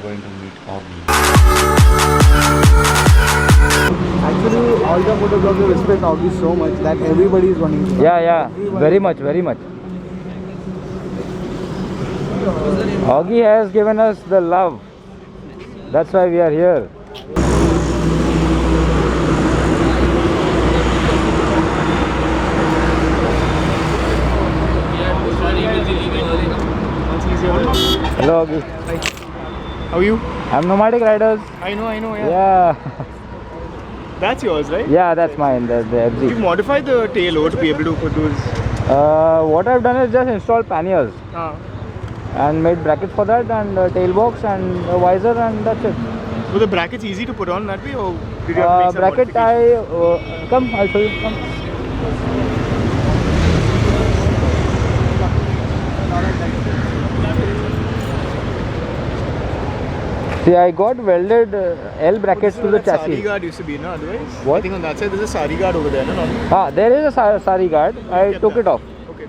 I'm going to meet Augie. Actually, all the photographers respect Augie so much that everybody is wanting to. Yeah, very much, very much. Augie has given us the love. That's why we are here. Hello, Augie. Hi. How are you? I'm Nomadic Riders. I know, yeah. Yeah. That's yours, right? Yeah, that's mine. The You FZ. modified the tail over to be able to put those. What I've done is just installed panniers and made brackets for that, and tail box and a visor, and that's it. Were the brackets easy to put on that way, or did you have to make some Bracket, modifications? come, I'll show you. Come. See, I got welded L brackets to the That sari chassis. guard used to be, no? Otherwise, What? I think on that side there's a sari guard over there, no? There is a sari guard. I Kept took that. it off Okay.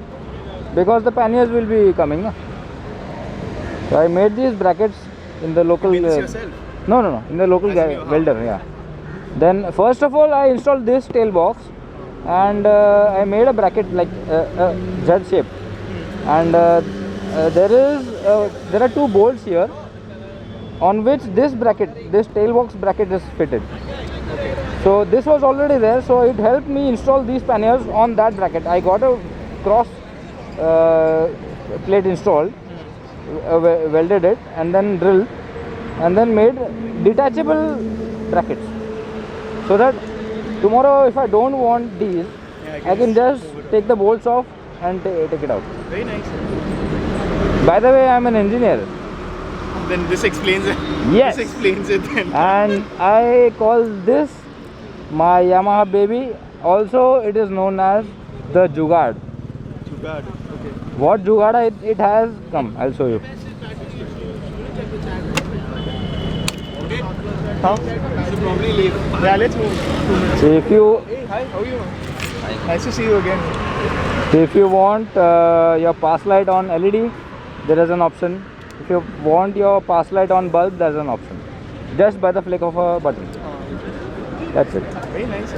because the panniers will be coming. Na? So I made these brackets in the local. You made this yourself? No, in the local As in your house? welder. Yeah. Then first of all, I installed this tail box, and I made a bracket like Z shape, and there are two bolts here, on which this tail box bracket is fitted. So this was already there, so it helped me install these panniers on that bracket. I got a cross plate installed, welded it, and then drilled, and then made detachable brackets, so that tomorrow if I don't want these, I can just take the bolts off and take it out. Very nice. By the way, I'm an engineer. Then this explains it. Yes. This explains it then. And I call this my Yamaha baby. Also, it is known as the Jugaad. Jugaad. Okay. What Jugaad it has? Come, I'll show you. Huh? Should probably leave. Yeah, let's move. 2 minutes. See, if you Hey, hi, how are you? Nice to see you again. if you want your pass light on LED, there is an option. If you want your pass light on bulb, there's an option. Just by the flick of a button. That's it. Very nice.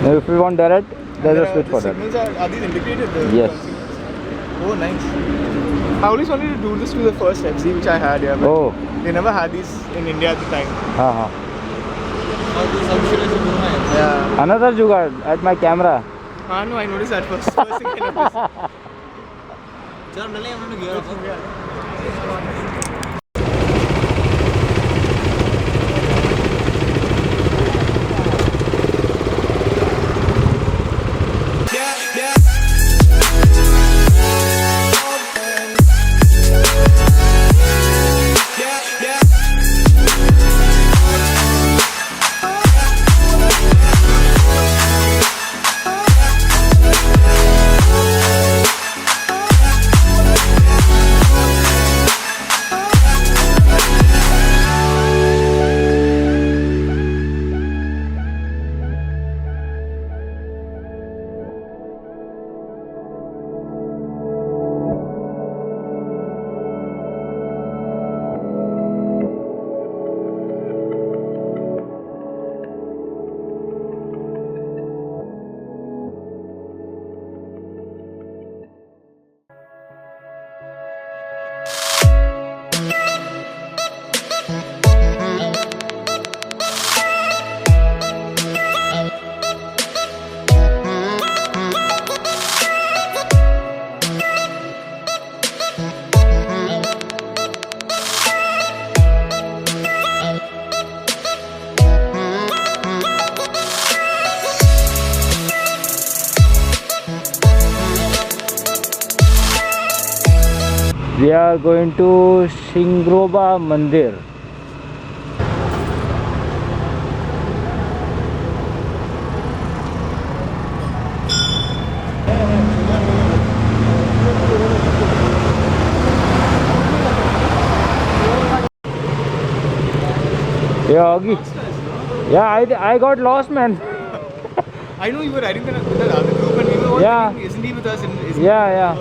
Now, if you want direct, there's a switch the for that. signals are these integrated? Yes. Oh, nice. I always wanted to do this to the first FZ which I had, yeah, but Oh, they never had these in India at the time. ha. Yeah. Another Jugaad at my camera. No, I noticed that first. First thing I noticed. We are going to Shingroba Mandir. Yeah, Augie. Yeah, I got lost, man. I know you were riding with the other group and we were all Yeah. thinking, isn't he with us? Isn't Yeah.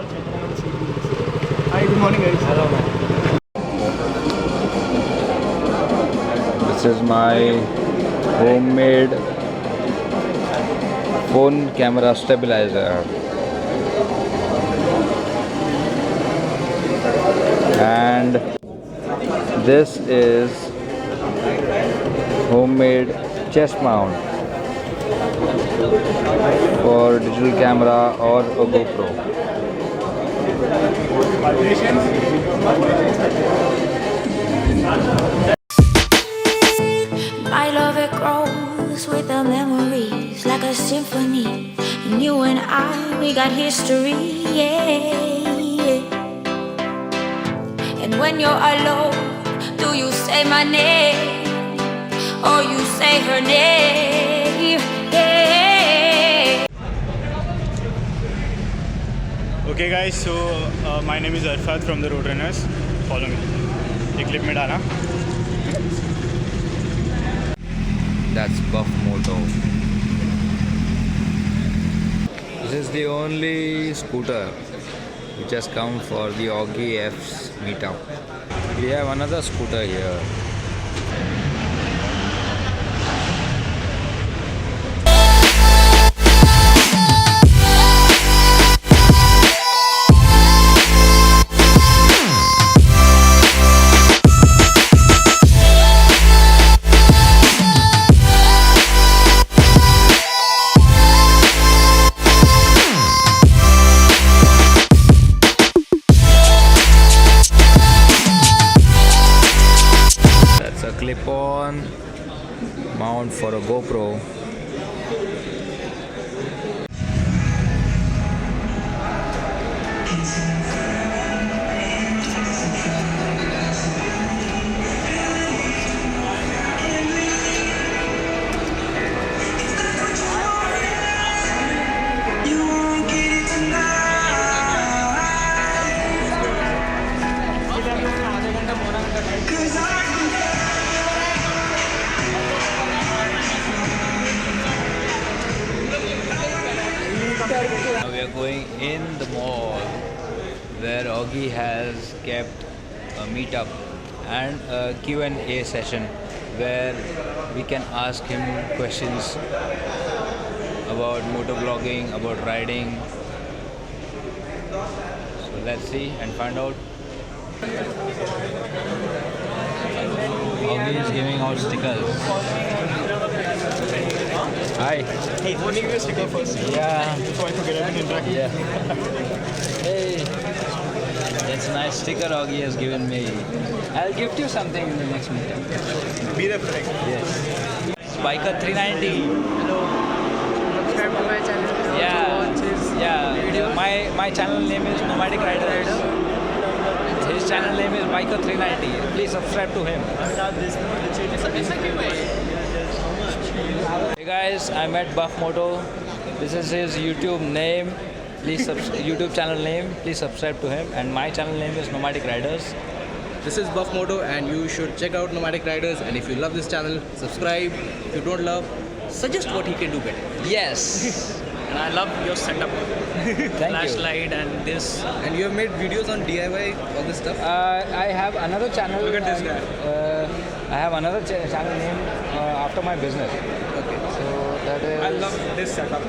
Hi, good morning guys. Hello, man. This is my homemade phone camera stabilizer. And this is homemade chest mount for digital camera or a GoPro. My love, it grows with the memories like a symphony. And you and I, we got history, yeah. And when you're alone, do you say my name or you say her name? Yeah. Okay guys, so my name is Arfat from the Roadrunners. Follow me. एक clip में डाला. That's Buff Moto. This is the only scooter which has come for the Augie F's meetup. We have another scooter here. Clip-on mount for a GoPro. Now we are going in the mall where Augie has kept a meetup and a Q&A session where we can ask him questions about motovlogging, about riding. So let's see and find out. Augie is giving out stickers. Hi. Hey, let me give you a sticker first. Yeah. Before I forget, I can interact. Yeah. Hey. That's a nice sticker Augie has given me. I'll gift you something in the next meeting. Be there for it. Yes. Spiker 390. Hello. Subscribe to my channel. Yeah. Watch his Yeah. videos. My channel name is Nomadic Riders. His channel name is Spiker 390. Please subscribe to him. Hey guys, I met Buff Moto. This is his YouTube name. Please YouTube channel name. Please subscribe to him. And my channel name is Nomadic Riders. This is Buff Moto, and you should check out Nomadic Riders. And if you love this channel, subscribe. If you don't love, suggest what he can do better. Yes. And I love your setup. Thank you. Flashlight and this. And you have made videos on DIY, all this stuff. I have another channel. Look at this guy. I have another channel name after my business. Okay. So that is. I love this setup.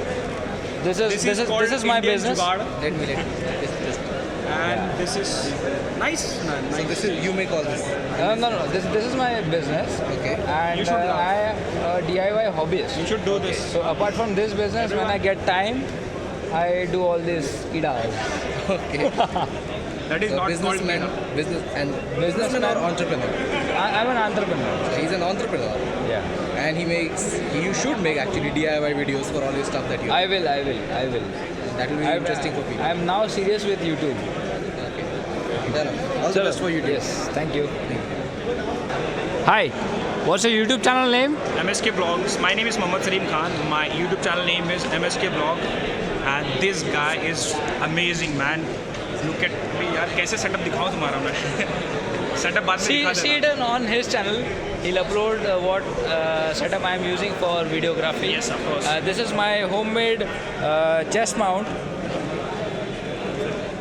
This is called my Indian business. Jugaad, Let me. Just. and this is nice. Man, So nice. this is, you make all this. No. This is my business. Okay. And You should love. I am a DIY hobbyist. You should do this. So apart from this business, when I get time, I do all this idas. Okay. That is So not called businessman, meetup. businessman or entrepreneur. I'm an entrepreneur. So he's an entrepreneur, Yeah. and you should make actually DIY videos for all your stuff that you. I will. That will be interesting for people. I'm now serious with YouTube. Okay. Then, all the best for you. Yes, thank you. Hi, what's your YouTube channel name? MSK Vlogs. My name is Mohammad Salim Khan. My YouTube channel name is MSK Vlog. And this guy is amazing, man. Look at me, यार कैसे setup दिखाऊं तुम्हारा मैं? Setup बाद में दिखा See देना. it on his channel. He'll upload what setup I'm using for videography. Yes, of course. This is my homemade chest mount.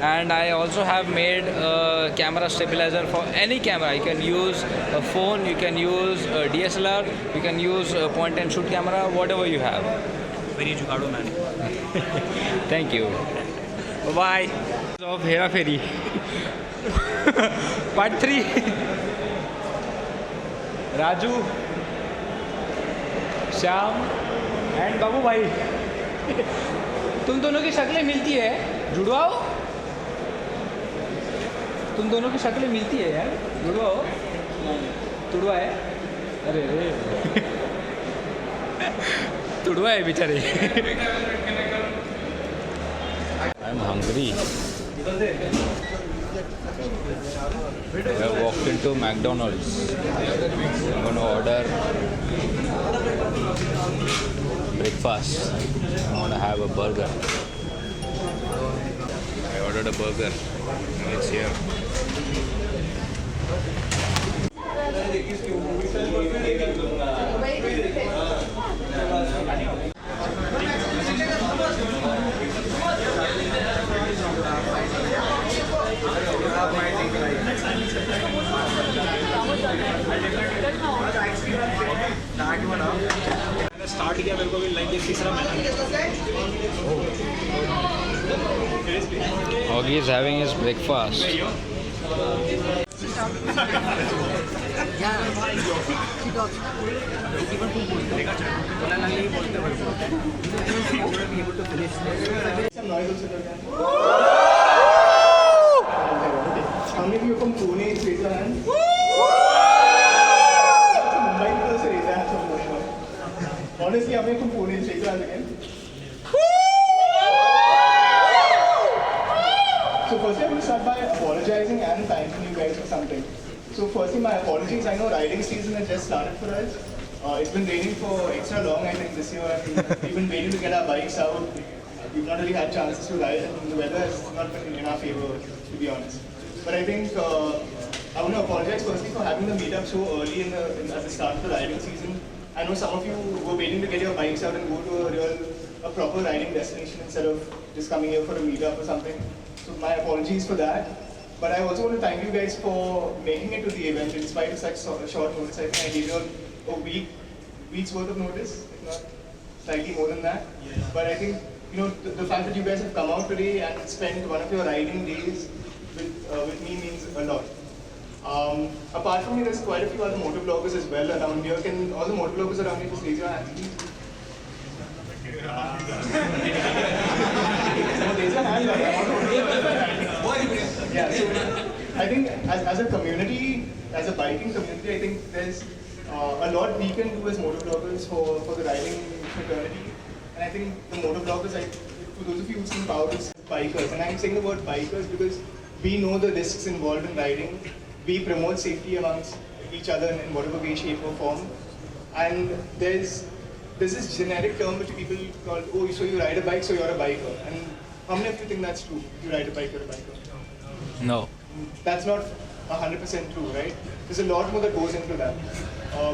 and I also have made a camera stabilizer for any camera. You can use a phone, you can use a DSLR, you can use a point and shoot camera, whatever you have. Very jugado man. Thank you. Bye. Of Hera Fairy. Part 3. Raju, Shyam and Babu Bhai, तुम दोनों की शक्लें मिलती है, जुड़वाओ. तुम दोनों की शक्लें मिलती है यार, जुड़वाओ. तुड़वा है, अरे रे तुड़वा है बेचारे. I am hungry. I walked into McDonald's. I'm going to order breakfast. I want to have a burger. I ordered a burger. And it's here. Start किया मेरे को भी लाइन तीसरा Augie is having his breakfast. Some noise also there. How many of you are from Pune? Raise your hand. Mumbai people also raise their hands from Pune. Honestly, how many from Pune? Raise your hands again. So firstly, I'm going to start by apologizing and thanking you guys for something. So firstly, my apologies. I know riding season has just started for us. It's been raining for extra long, I think, this year. We've been waiting to get our bikes out. We've not really had chances to ride, and the weather has not been in our favor, to be honest. But I think I want to apologize firstly for having the meetup so early at the start of the riding season. I know some of you were waiting to get your bikes out and go to a proper riding destination instead of just coming here for a meetup or something. So my apologies for that. But I also want to thank you guys for making it to the event in spite of such short notice. I think I gave you a week's worth of notice, if not slightly more than that. But I think the fact that you guys have come out today and spent one of your riding days with me means a lot. Apart from me, there's quite a few other motovloggers as well around here. Can all the motovloggers around here just raise your hands, please? Raise your hand, yeah, so I think as a community, as a biking community, I think there's a lot we can do as motovloggers for the riding fraternity. And I think the motovloggers, for those of you who've seen Powerless bikers, and I'm saying the word bikers because we know the risks involved in riding. We promote safety amongst each other in whatever way, shape or form. And there's this generic term which people call, oh, so you ride a bike, so you're a biker. And how many of you think that's true? You ride a bike, you're a biker? No. That's not 100% true, right? There's a lot more that goes into that.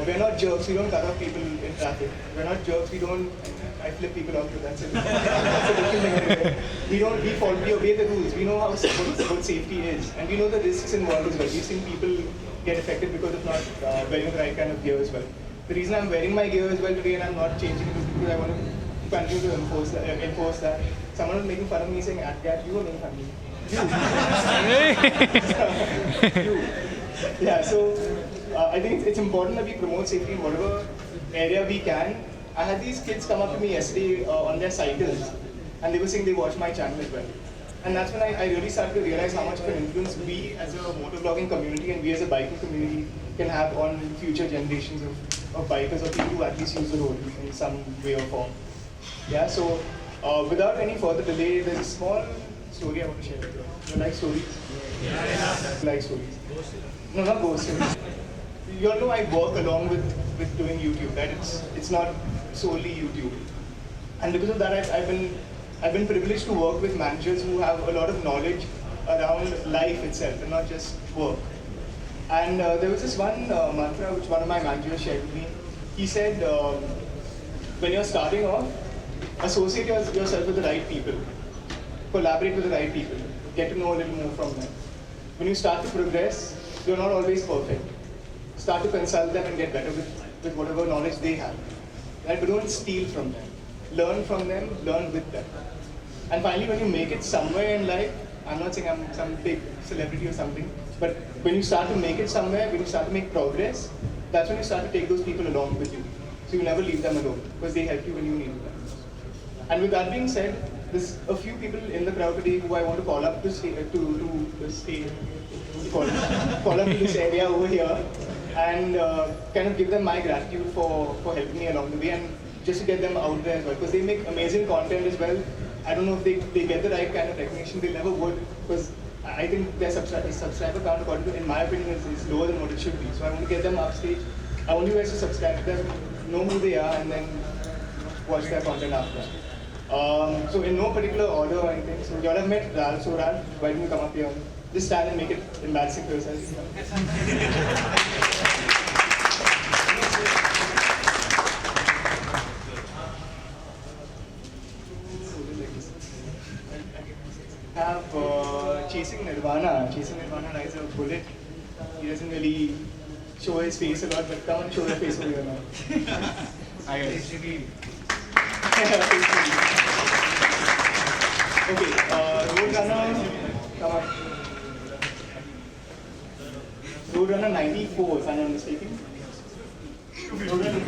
We're not jerks, we don't cut off people in traffic. We're not jerks, I flip people off, but that's it. That's a different thing anyway. We obey the rules. We know what safety is. And we know the risks involved as well. We've seen people get affected because of not wearing the right kind of gear as well. The reason I'm wearing my gear as well today and I'm not changing it is because I want to continue to enforce that. Someone was making fun of me saying, "At you were making fun of me." You. Yeah, so I think it's important that we promote safety in whatever area we can. I had these kids come up to me yesterday on their cycles and they were saying they watch my channel as well. And that's when I really started to realize how much of an influence we as a motovlogging community and we as a biking community can have on future generations of bikers or people who at least use the road in some way or form. Yeah, so without any further delay, there's a small story I want to share with you. You like stories? Yeah. Like stories? No, not ghost stories. You all know I work along with doing YouTube, right? It's not solely YouTube. And because of that, I've been privileged to work with managers who have a lot of knowledge around life itself and not just work. And there was this one mantra which one of my managers shared with me. He said, when you're starting off, associate yourself with the right people. Collaborate with the right people. get to know a little more from them. When you start to progress, you're not always perfect. Start to consult them and get better with whatever knowledge they have. Right? But don't steal from them. Learn from them, learn with them. And finally, when you make it somewhere in life, I'm not saying I'm some big celebrity or something, but when you start to make it somewhere, when you start to make progress, that's when you start to take those people along with you. So you never leave them alone, because they help you when you need them. And with that being said, there's a few people in the crowd today who I want to call up to call up to this area over here, and kind of give them my gratitude for helping me along the way, and just to get them out there as well, because they make amazing content as well. I don't know if they get the right kind of recognition. They never would, because I think their subscriber count, according to, in my opinion, is lower than what it should be. So I want to get them up stage. I want you guys to subscribe to them, know who they are, and then watch their content after. So in no particular order or anything. So you all have met Ral. So Ral, why don't you come up here? Just stand and make it embarrassing for yourself. Have Chasing Nirvana. Chasing Nirvana rides a bullet. He doesn't really show his face a lot, but come and show your face over here now. Hi guys. Okay, Roadrunner, come on. Roadrunner 94, if I'm not mistaken. Roadrunner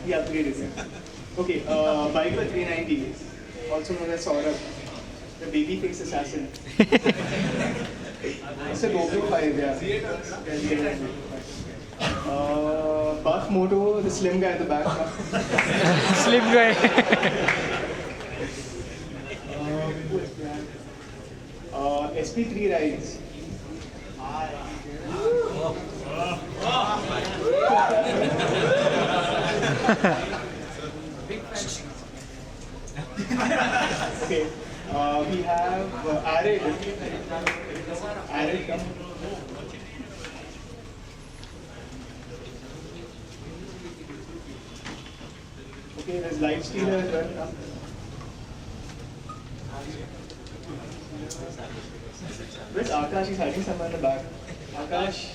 he upgraded it. Okay, Biker 390, also known as Saurabh, the babyface assassin. It's a GoPro 5, yeah. Buff Moto, the slim guy at the back. Slim guy. SP3 rides. Okay, we have Arid. Arid, come. Okay, there's Lifestealer as well. Where's Akash? He's hiding somewhere in the back. Akash,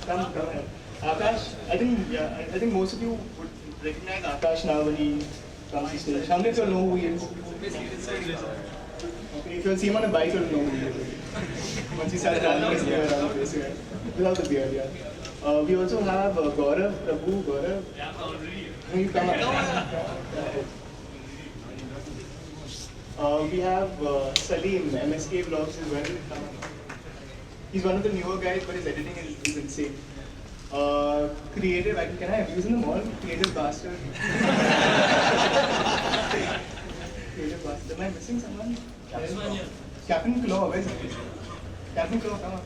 come here. Akash, I think most of you would recognize Akash now when he comes to stage. How many of you know who he is? Okay, if you see him on a bike, you'll know who he is. Once he starts running his hair around the face, without the beard, yeah. We also have Gaurav, Prabhu, Gaurav. Can you come up? We have Salim, MSK Vlogs as well. He's one of the newer guys, but his editing is insane. Creative, can I abuse him all? Creative bastard. Creative bastard. Am I missing someone? Captain Claw, where's he? Captain Claw, come on.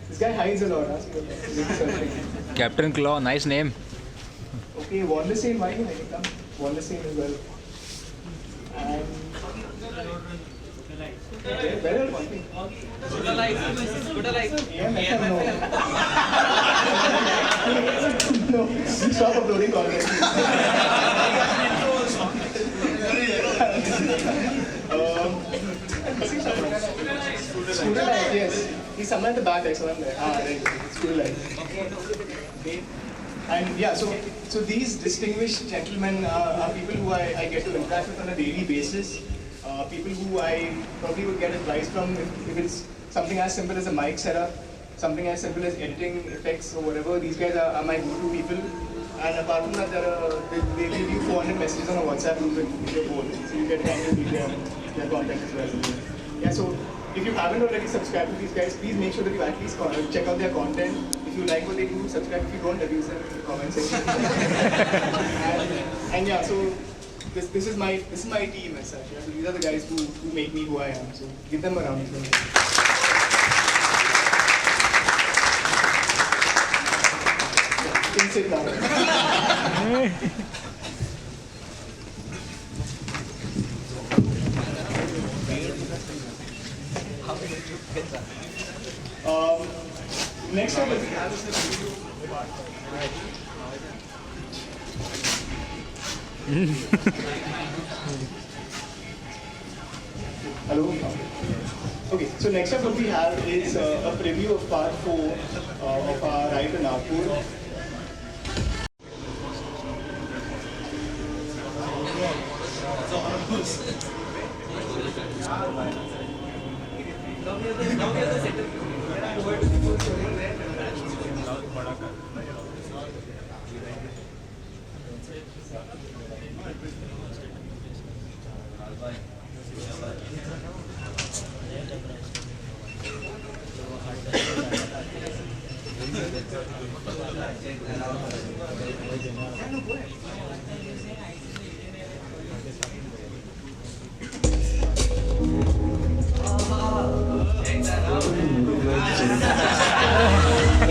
This guy hides a lot. Huh? Captain Claw, nice name. Okay, Wondersain, why are you hiding? Come. Wondersain as well. And where are you? No, stop uploading content. Scooter Light, yes. He's somewhere at the back, I saw him there. Right. Scooter Light. Okay. And yeah, so these distinguished gentlemen are people who I get to interact with on a daily basis. People who I probably would get advice from if it's something as simple as a mic setup, something as simple as editing effects or whatever. These guys are my go-to people. And apart from that, they leave you 400 messages on a WhatsApp group with your phone, so you get time to read their content as well. Yeah, so if you haven't already subscribed to these guys, please make sure that you at least check out their content. If you like what they do, subscribe. If you don't, abuse them in the comment section. and yeah, so this is my team as such. Yeah? So these are the guys who make me who I am. So give them a round of applause. You can sit down. Next up, we have Hello? Okay, so next up what we have is a preview of part 4 of our ride to Nagpur.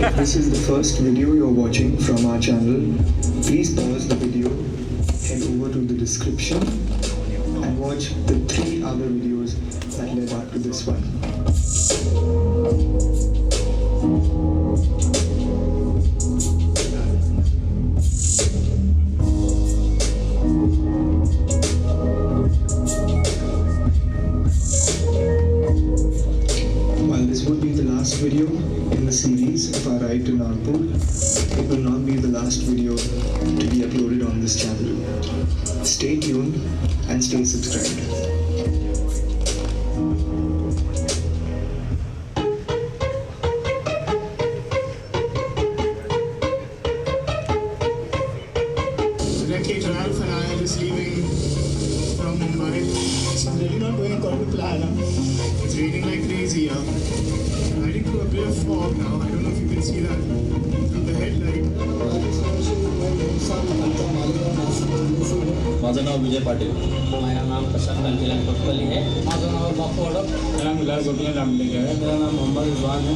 If this is the first video you're watching from our channel, please pause the video, head over to the description and watch the 3 other videos that led up to this one. While this would be the last video in the series of our ride to Nagpur, it will not be the last video to be uploaded on this channel. Stay tuned and stay subscribed. Directly Ralph and I are just leaving from Mumbai. It's really not going according to plan. It's raining like crazy. Riding through a bit of fog now. I don't know if you can see that from the headlight. माझं नाव विजय पाटील. मेरा नाम प्रशांत अंजलन कोटवाली है. माझं नाव बापू ओडक. मेरा नाम विलास गोपीनाथ जामलेकर है. मेरा नाम मोहम्मद रिजवान है.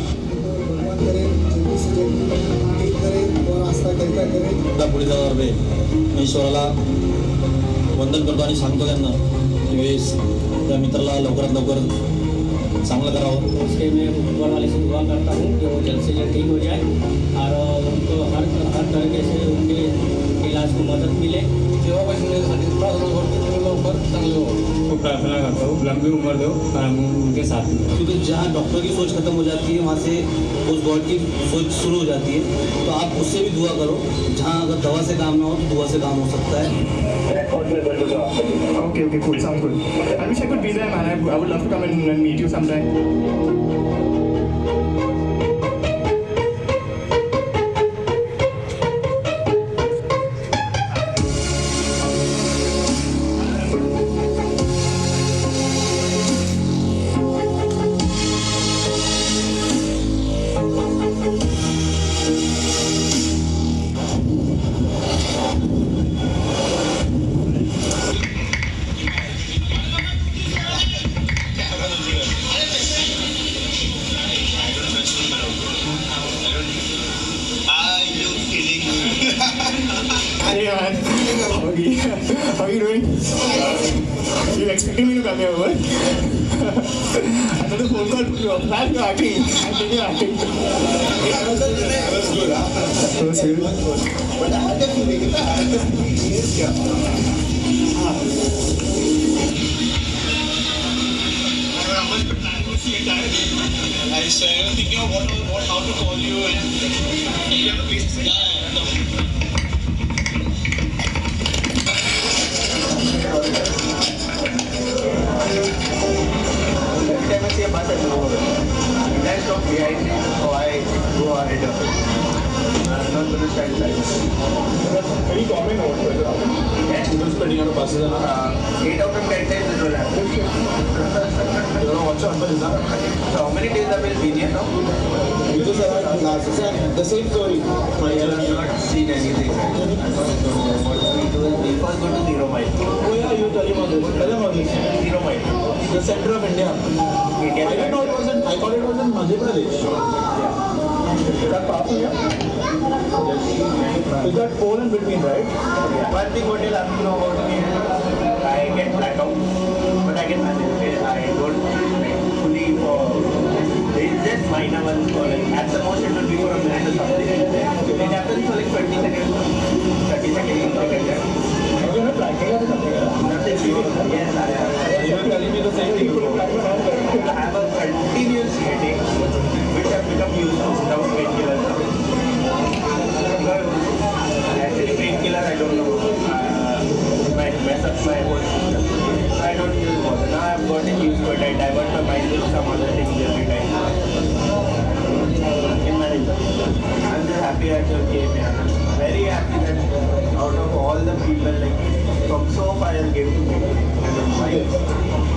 आता पुढे जाणार रे मी ईश्वराला वंदन करतो आणि सांगतो त्यांना की वेळेस त्या मित्राला लवकरात लवकर चांगलं करावं. उसके मैं ऊपर वाले से दुआ करता हूँ कि वो जल्द से जल्द ठीक हो जाए और उनको हर तरीके से उनके इलाज को मदद मिले. खूप प्रार्थना करता हूँ लंबी उम्र दो और हम उनके साथ में. क्योंकि जहाँ डॉक्टर की सोच खत्म हो जाती है वहाँ से उस गॉड की सोच शुरू हो जाती है. तो आप उससे भी दुआ करो. जहाँ अगर दवा से काम ना हो तो दुआ से काम हो सकता है. Okay, cool, sounds good. I wish I could be there, man. I would love to come and meet you sometime. Hey man, how are you doing? You expecting me to come here, what? I thought the phone call took you off. Man, you're acting. I think you're acting. I was good, huh? That was good. But I had that feeling. I was thinking of how to call you and you have a place to sit. That's not behind me, so I go ahead of it. I'm not going to stand like this. That's very common over here. Yeah? Students spending on buses. 8 out of 10 times it will happen. You know what's your number is that? So how many days have you been here now? Because I have classes and the same story. You have not seen anything. What we do is we first go to 0 mile. Oh yeah, you tell him about this. Tell him about this. 0 mile. The center of India. I didn't know it was in, I thought it was in Madhya Pradesh. Yeah. Is that far from here? Yes. Is that pole in between, right? Yeah. One thing what you'll have to know about me is I get blackout, but I can manage it. I don't fully there is just minor ones for like, at the most it will be for a minute or something. It happens for like 20 seconds, 30 seconds, like that. Are you not blacking out or something? Nothing. Yes, I am. You are telling me the same thing. I'll give to people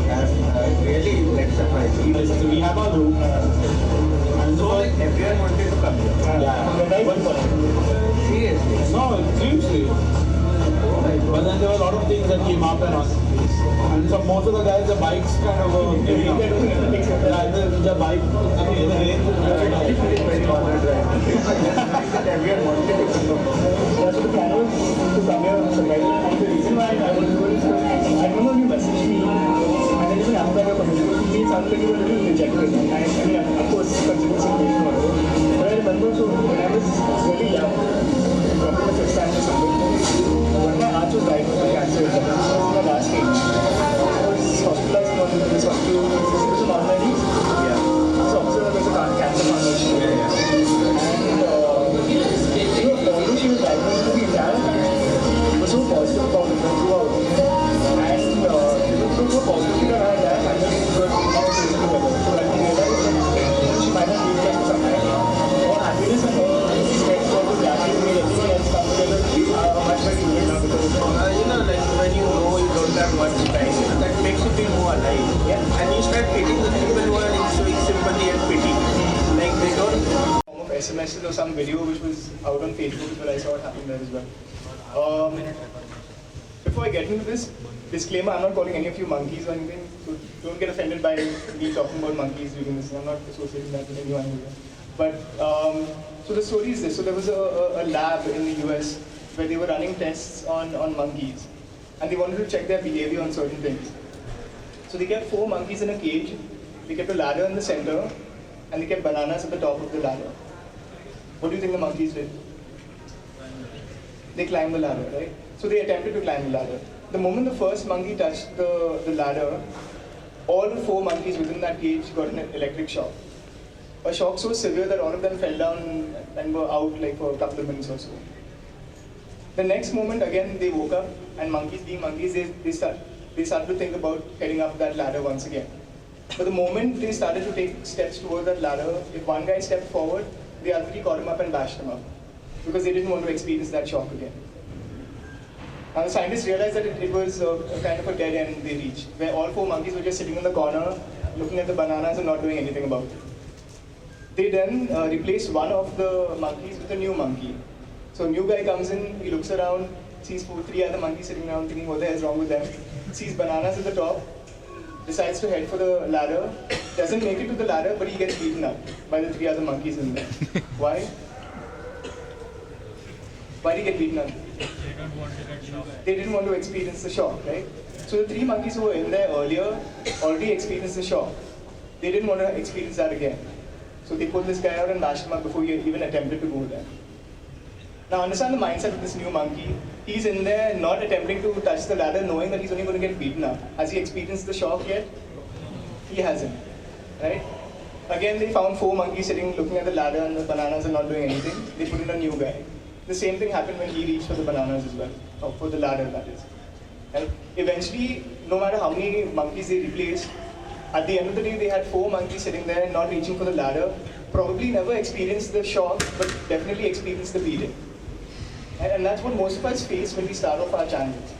and really like surprise. So we have our group. And So like everyone wanted to come here. Seriously. no, seriously. But then there were a lot of things that came up and on. And so most of the guys, the bikes kind of giving up. Yeah, the bike, the range is very high. Very honored, right? Everyone wanted to come. That's the plan was to come here surprise. And the reason why I was going to, I remember you messaged me, and then even after your community, it made sound like you were a little rejected. I mean, of course, considering situation or whatever. But I remember, so when I was really young, probably my fifth time or something, when my aunt was diagnosed with cancer, that was my last stage. I was hospitalized in this hospital. This was an online use. Yeah. So obviously there was a cancer foundation. And although she was diagnosed with the entire family, it was so positive about it throughout. And it was so positive that our entire family were facing together. So I realized that she might have been like some time. Her happiness and her respect for the family made everyone else come together much better now because of that. Like when you know you don't have much time, that makes you feel more alive. Yeah. And you start hating the people who are showing sympathy and pity. Like they don't. Form of SMS or some video which was out on Facebook is where I saw it happen there as well. Before I get into this, disclaimer, I'm not calling any of you monkeys or anything, so don't get offended by me talking about monkeys during this. I'm not associating that with anyone here. But, so the story is this. So there was a lab in the US where they were running tests on monkeys, and they wanted to check their behavior on certain things. So they kept 4 monkeys in a cage, they kept a ladder in the center, and they kept bananas at the top of the ladder. What do you think the monkeys did? They climbed the ladder, right? So they attempted to climb the ladder. The moment the first monkey touched the ladder, all 4 monkeys within that cage got an electric shock. A shock so severe that all of them fell down and were out like for a couple of minutes or so. The next moment, again, they woke up, and monkeys being monkeys, they started to think about heading up that ladder once again. But the moment they started to take steps towards that ladder, if one guy stepped forward, the other 3 caught him up and bashed him up, because they didn't want to experience that shock again. Now the scientists realized that it was a kind of a dead end they reached, where all 4 monkeys were just sitting in the corner, looking at the bananas and not doing anything about it. They then replaced one of the monkeys with a new monkey. So a new guy comes in, he looks around, sees 3 other monkeys sitting around thinking what the hell is wrong with them, sees bananas at the top, decides to head for the ladder, doesn't make it to the ladder, but he gets beaten up by the 3 other monkeys in there. Why? Why did he get beaten up? They didn't want to experience the shock, right? So the 3 monkeys who were in there earlier already experienced the shock. They didn't want to experience that again. So they pulled this guy out and bashed him up before he even attempted to go there. Now understand the mindset of this new monkey. He's in there not attempting to touch the ladder, knowing that he's only going to get beaten up. Has he experienced the shock yet? He hasn't, right? Again, they found 4 monkeys sitting looking at the ladder and the bananas and not doing anything. They put in a new guy. The same thing happened when he reached for the bananas as well, or for the ladder, that is. Right? Eventually, no matter how many monkeys they replaced, at the end of the day, they had 4 monkeys sitting there not reaching for the ladder, probably never experienced the shock, but definitely experienced the beating. And that's what most of us face when we start off our channels.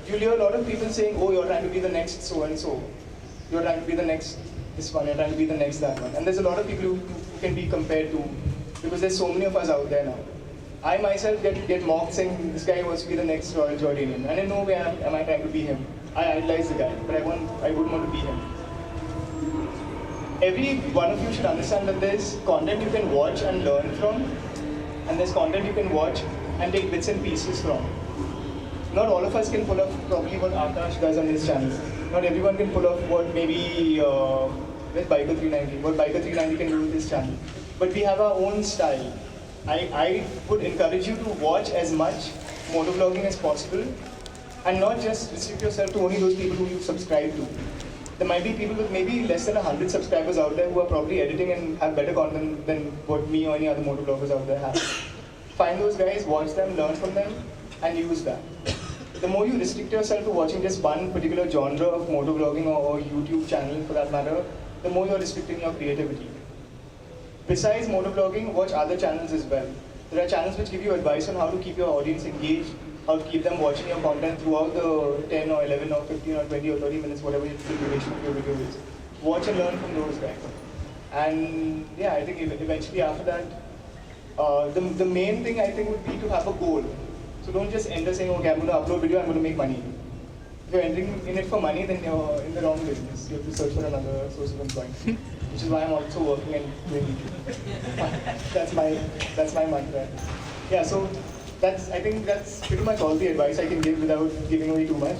You'll hear a lot of people saying, oh, you're trying to be the next so-and-so. You're trying to be the next this one, you're trying to be the next that one. And there's a lot of people who can be compared to, because there's so many of us out there now. I myself get mocked saying, this guy wants to be the next Royal Jordanian. And in no way am I trying to be him. I idolize the guy, but I wouldn't want to be him. Every one of you should understand that there's content you can watch and learn from, and there's content you can watch and take bits and pieces from. Not all of us can pull off probably what Akash does on his channel. Not everyone can pull off what maybe with Biker 390, what Biker 390 can do with his channel. But we have our own style. I would encourage you to watch as much motovlogging as possible, and not just restrict yourself to only those people who you subscribe to. There might be people with maybe less than 100 subscribers out there who are probably editing and have better content than what me or any other motovloggers out there have. Find those guys, watch them, learn from them, and use that. The more you restrict yourself to watching just one particular genre of motovlogging or YouTube channel for that matter, the more you're restricting your creativity. Besides motovlogging, watch other channels as well. There are channels which give you advice on how to keep your audience engaged, keep them watching your content throughout the 10 or 11 or 15 or 20 or 30 minutes, whatever the duration of your video is. Watch and learn from those guys. And yeah, I think eventually after that, the main thing I think would be to have a goal. So don't just enter saying, okay, I'm going to upload video, I'm going to make money. If you're entering in it for money, then you're in the wrong business. You have to search for another source of employment, which is why I'm also working and doing YouTube. that's my mantra. Yeah, so I think that's pretty much all the advice I can give without giving away too much.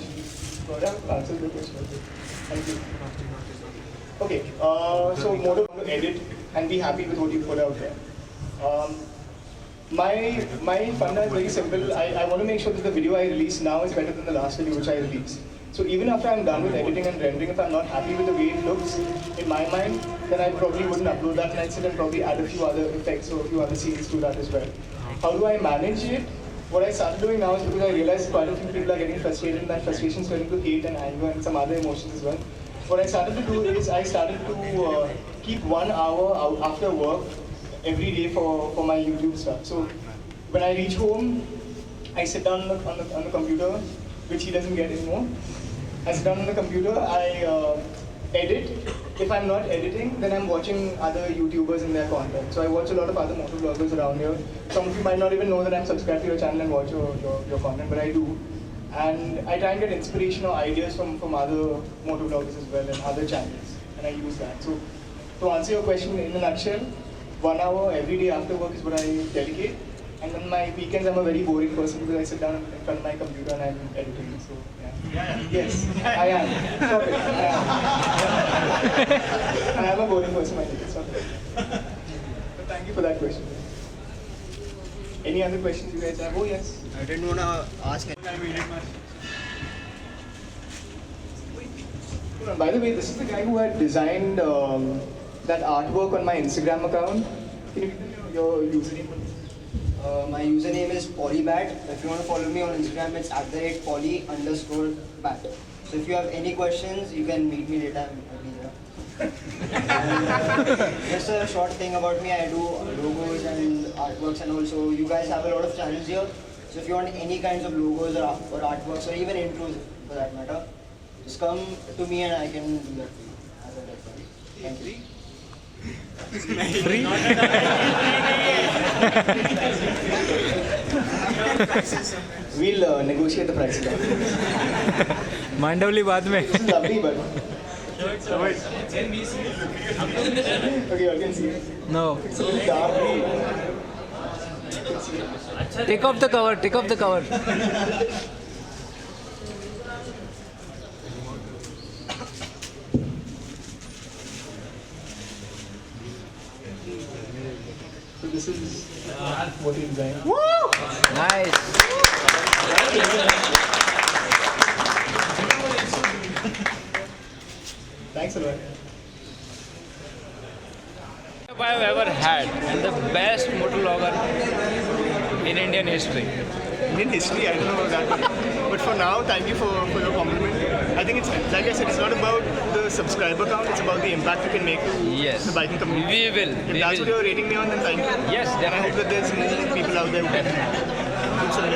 But I've answered the question. Thank you. Okay, so Moto want to edit and be happy with what you put out there. My funda is very simple. I want to make sure that the video I release now is better than the last video which I released. So even after I'm done with editing and rendering, if I'm not happy with the way it looks, in my mind, then I probably wouldn't upload that, and I'd sit and probably add a few other effects or a few other scenes to that as well. How do I manage it? What I started doing now is because I realized quite a few people are getting frustrated, and that frustration is turning to hate and anger and some other emotions as well. What I started to do is I started to keep 1 hour out after work every day for my YouTube stuff. So when I reach home, I sit down on the computer, which he doesn't get anymore. I sit down on the computer, I edit. If I'm not editing, then I'm watching other YouTubers and their content. So I watch a lot of other motor vloggers around here. Some of you might not even know that I'm subscribed to your channel and watch your content, but I do. And I try and get inspiration or ideas from other motor vloggers as well and other channels, and I use that. So to answer your question in a nutshell, 1 hour every day after work is what I dedicate. And then my weekends, I'm a very boring person because I sit down in front of my computer and I'm editing. So yeah. Yes, I am. Sorry, I am a boring person, I think. Sorry. But thank you for that question. Any other questions you guys have? Oh yes. I didn't want to ask. By the way, this is the guy who had designed that artwork on my Instagram account. Can you give me your username? My username is Polybat. If you want to follow me on Instagram, it's @poly_bat. So if you have any questions, you can meet me later. I'll be there. And, just a short thing about me, I do logos and artworks, and also you guys have a lot of channels here. So if you want any kinds of logos or artworks or even intros for that matter, just come to me and I can do that for you. Thank you. Free? We'll negotiate the price. मांडवली बाद में. This is lovely, but. Okay, you can see it. No. It's a little dark. Take off the cover. Take off the cover. So this is what you designed. Woo! Nice. Thanks a lot. I've ever had, and the best motovlogger in Indian history. Indian history, I don't know about that. But for now, thank you for your compliment. I think it's, like I said, it's not about the subscriber count, it's about the impact you can make to Yes. the biking community. We will. If that's what you're rating me on, then thank you. Yes, And I hope that there's more people out there who can do some